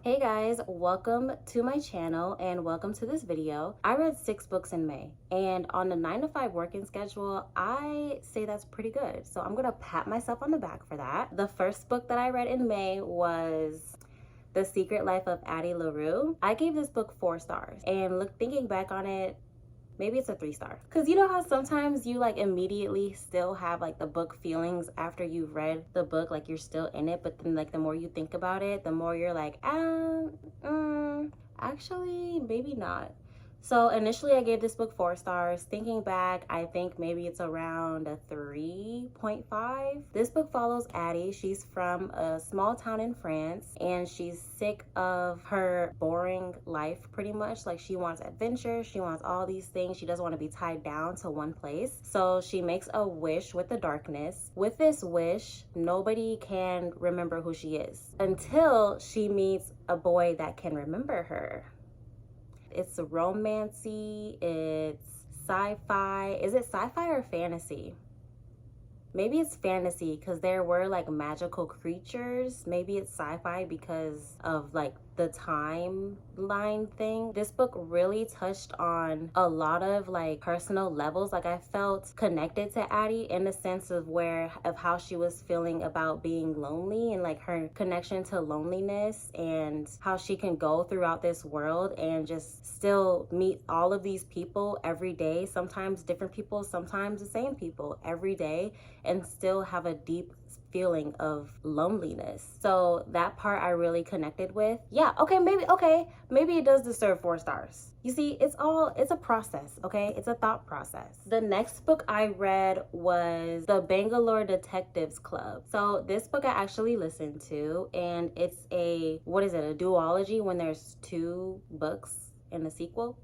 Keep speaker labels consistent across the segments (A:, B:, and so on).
A: Hey guys, welcome to my channel and welcome to this video. I read 6 books in May, and on the 9 to 5 working schedule, I say that's pretty good. So I'm gonna pat myself on the back for that. The first book that I read in May was The Secret Life of Addie LaRue. I gave this book 4 stars, and thinking back on it, maybe it's a 3-star. Because you know how sometimes you immediately still have the book feelings after you've read the book, you're still in it, but then the more you think about it, the more you're actually maybe not. So initially I gave this book 4 stars. Thinking back, I think maybe it's around a 3.5. This book follows Addie. She's from a small town in France, and she's sick of her boring life pretty much. She wants adventure, she wants all these things. She doesn't want to be tied down to one place. So she makes a wish with the darkness. With this wish, nobody can remember who she is until she meets a boy that can remember her. It's romancy, it's sci-fi. Is it sci-fi or fantasy? Maybe it's fantasy because there were magical creatures. Maybe it's sci-fi because of the timeline thing. This book really touched on a lot of personal levels. I felt connected to Addie in the sense of how she was feeling about being lonely, and her connection to loneliness, and how she can go throughout this world and just still meet all of these people every day, sometimes different people, sometimes the same people every day, and still have a deep feeling of loneliness. So that part I really connected with. Yeah, maybe it does deserve 4 stars. You see, it's a process, okay? It's a thought process. The next book I read was The Bangalore Detectives Club. So this book I actually listened to, and it's a duology when there's 2 books in a sequel.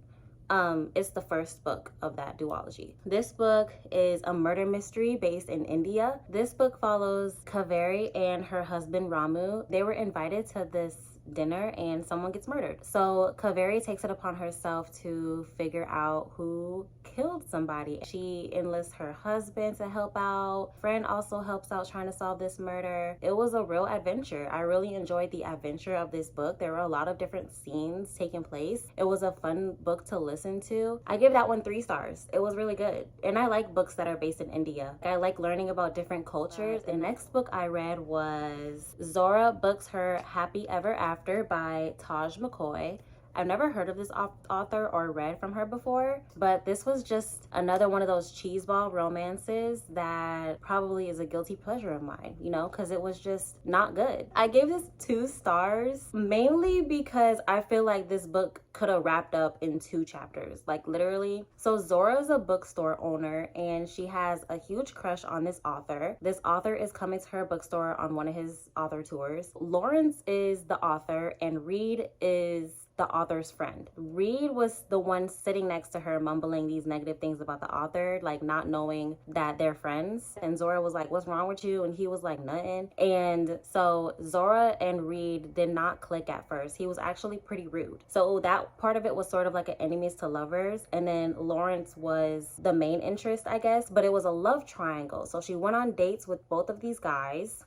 A: It's the first book of that duology. This book is a murder mystery based in India. This book follows Kaveri and her husband Ramu. They were invited to this dinner and someone gets murdered. So Kaveri takes it upon herself to figure out who killed somebody. She enlists her husband to help out. Friend also helps out trying to solve this murder. It was a real adventure. I really enjoyed the adventure of this book. There were a lot of different scenes taking place. It was a fun book to listen to. I give that one 3 stars. It was really good. And I like books that are based in India. I like learning about different cultures. The next book I read was Zora Books, Her Happy Ever After by McCoy. I've never heard of this author or read from her before, but this was just another one of those cheeseball romances that probably is a guilty pleasure of mine, because it was just not good. I gave this 2 stars, mainly because I feel like this book could have wrapped up in 2 chapters, literally. So Zora is a bookstore owner, and she has a huge crush on this author. This author is coming to her bookstore on one of his author tours. Lawrence is the author, and Reed is the author's friend. Reed was the one sitting next to her mumbling these negative things about the author, not knowing that they're friends. And Zora was like, "What's wrong with you?" And he was like, "Nothing." And so Zora and Reed did not click at first. He was actually pretty rude. So that part of it was sort of like an enemies to lovers. And then Lawrence was the main interest, I guess, but it was a love triangle. So she went on dates with both of these guys,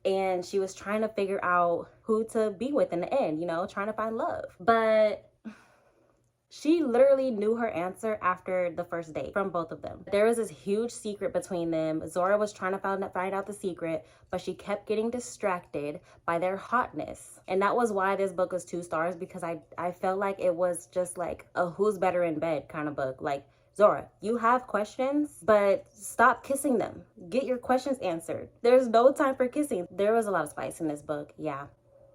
A: and she was trying to figure out who to be with in the end, trying to find love. But she literally knew her answer after the first date from both of them. There was this huge secret between them. Zora was trying to find out the secret, but she kept getting distracted by their hotness. And that was why this book was 2 stars, because I felt like it was just a who's better in bed kind of book. Zora, you have questions, but stop kissing them. Get your questions answered. There's no time for kissing. There was a lot of spice in this book, yeah.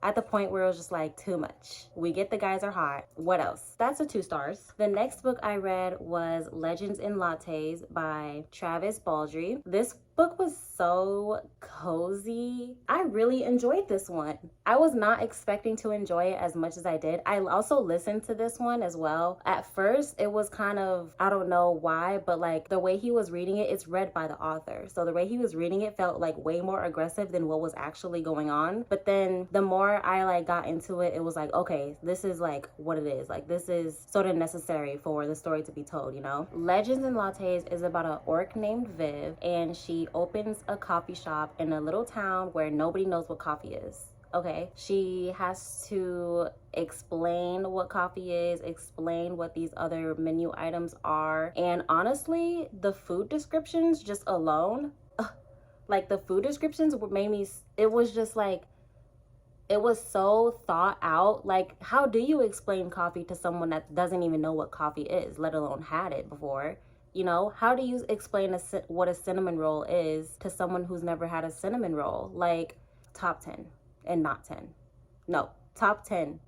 A: At the point where it was just too much. We get the guys are hot. What else? That's a 2 stars. The next book I read was Legends in Lattes by Travis Baldree. This book was so cozy. I really enjoyed this one. I was not expecting to enjoy it as much as I did. I also listened to this one as well. At first, it was kind of, I don't know why, but the way he was reading it, it's read by the author. So the way he was reading it felt way more aggressive than what was actually going on. But then the more I got into it, it was okay, this is what it is. This is sort of necessary for the story to be told, Legends in Lattes is about an orc named Viv, and she opens a coffee shop in a little town where nobody knows what coffee is. okay? She has to explain what coffee is, explain what these other menu items are. And honestly, the food descriptions just alone, like the food descriptions made me, it was just like, it was so thought out. Like, how do you explain coffee to someone that doesn't even know what coffee is, let alone had it before? You know, how do you explain what a cinnamon roll is to someone who's never had a cinnamon roll? Like, top 10 and not 10. No, top 10.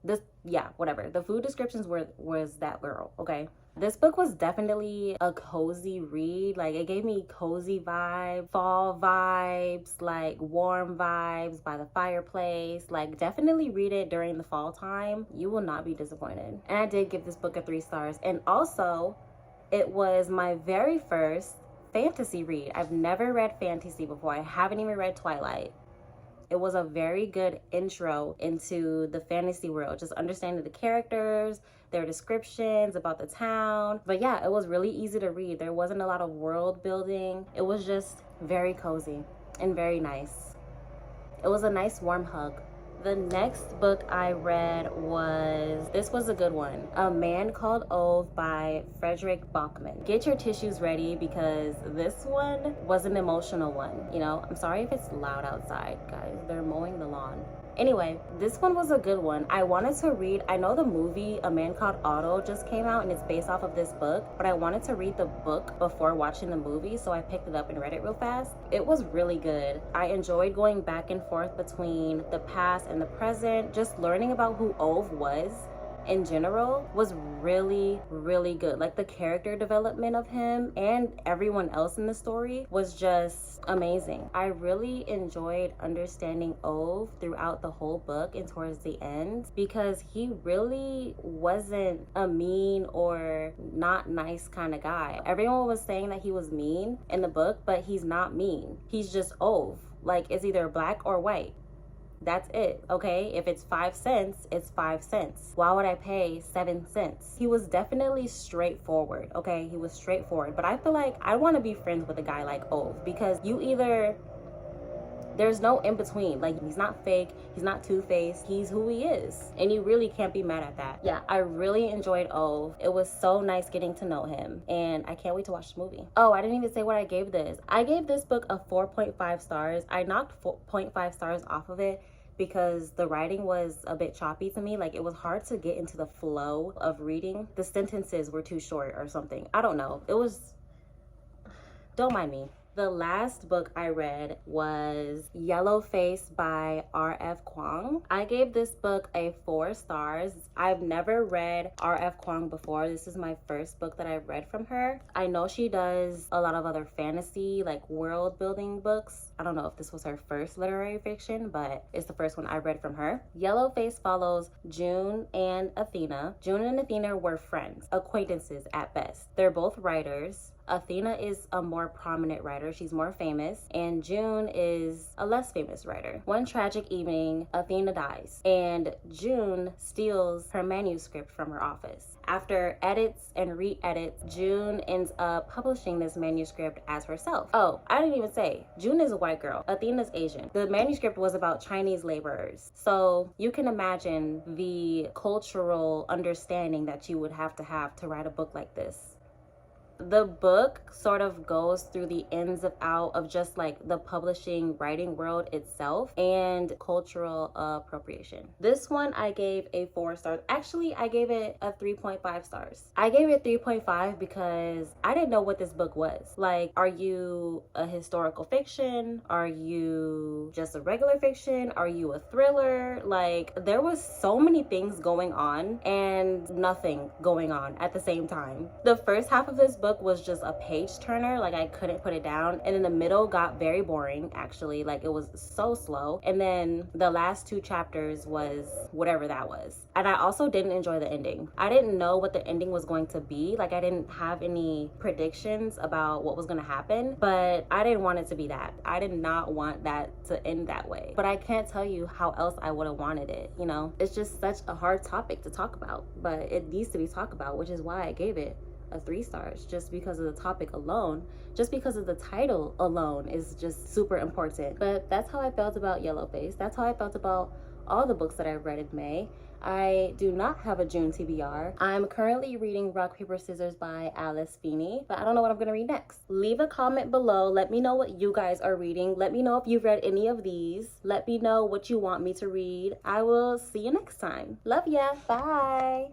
A: This, yeah, whatever. The food descriptions was that girl, okay? This book was definitely a cozy read. Like, it gave me cozy vibes, fall vibes, like warm vibes by the fireplace. Like, definitely read it during the fall time. You will not be disappointed. And I did give this book a 3 stars. And also, it was my very first fantasy read. I've never read fantasy before. I haven't even read Twilight. It was a very good intro into the fantasy world, just understanding the characters, their descriptions about the town. But yeah, it was really easy to read. There wasn't a lot of world building. It was just very cozy and very nice. It was a nice warm hug. The next book I read this was a good one. A Man Called Ove by Fredrick Backman. Get your tissues ready because this one was an emotional one. You know, I'm sorry if it's loud outside, guys. They're mowing the lawn. Anyway, this one was a good one. I wanted to read, I know the movie A Man Called Otto just came out and it's based off of this book, but I wanted to read the book before watching the movie, so I picked it up and read it real fast. It was really good. I enjoyed going back and forth between the past and the present. Just learning about who Ove was in general was really, really good. Like, the character development of him and everyone else in the story was just amazing. I really enjoyed understanding Ove throughout the whole book and towards the end, because he really wasn't a mean or not nice kind of guy. Everyone was saying that he was mean in the book, but he's not mean. He's just Ove. Like, it's either black or white. That's it, okay? If it's 5 cents, it's 5 cents. Why would I pay 7 cents? He was definitely straightforward, okay? He was straightforward. But I feel like I want to be friends with a guy like Ove, because there's no in between. Like, he's not fake, he's not two-faced, he's who he is. And you really can't be mad at that. Yeah, I really enjoyed Ove. It was so nice getting to know him. And I can't wait to watch the movie. Oh, I didn't even say what I gave this. I gave this book a 4.5 stars. I knocked 4.5 stars off of it because the writing was a bit choppy to me. Like, it was hard to get into the flow of reading. The sentences were too short or something. I don't know. Don't mind me. The last book I read was Yellowface by R.F. Kuang. I gave this book a 4 stars. I've never read R.F. Kuang before. This is my first book that I've read from her. I know she does a lot of other fantasy, like world building books. I don't know if this was her first literary fiction, but it's the first one I read from her. Yellowface follows June and Athena. June and Athena were friends, acquaintances at best. They're both writers. Athena is a more prominent writer. She's more famous. And June is a less famous writer. One tragic evening, Athena dies, and June steals her manuscript from her office. After edits and re-edits, June ends up publishing this manuscript as herself. Oh, I didn't even say, June is a white girl. Athena's Asian. The manuscript was about Chinese laborers. So you can imagine the cultural understanding that you would have to write a book like this. The book sort of goes through the ins and out of just like the publishing writing world itself and cultural appropriation. This one I gave a 4 stars. Actually, I gave it a 3.5 stars. I gave it 3.5 because I didn't know what this book was. Like, are you a historical fiction? Are you just a regular fiction? Are you a thriller? Like, there was so many things going on and nothing going on at the same time. The first half of this book was just a page turner. Like, I couldn't put it down, and in the middle got very boring, actually. Like, it was so slow, and then the last 2 chapters was whatever that was. And I also didn't enjoy the ending. I didn't know what the ending was going to be. Like, I didn't have any predictions about what was going to happen, but I didn't want it to be that. I did not want that to end that way, but I can't tell you how else I would have wanted it. You know, it's just such a hard topic to talk about, but it needs to be talked about, which is why I gave it a 3 stars just because of the topic alone. Just because of the title alone is just super important. But that's how I felt about Yellowface. That's how I felt about all the books that I've read in May. I do not have a June TBR. I'm currently reading Rock, Paper, Scissors by Alice Feeney, but I don't know what I'm gonna read next. Leave a comment below. Let me know what you guys are reading. Let me know if you've read any of these. Let me know what you want me to read. I will see you next time. Love ya. Bye.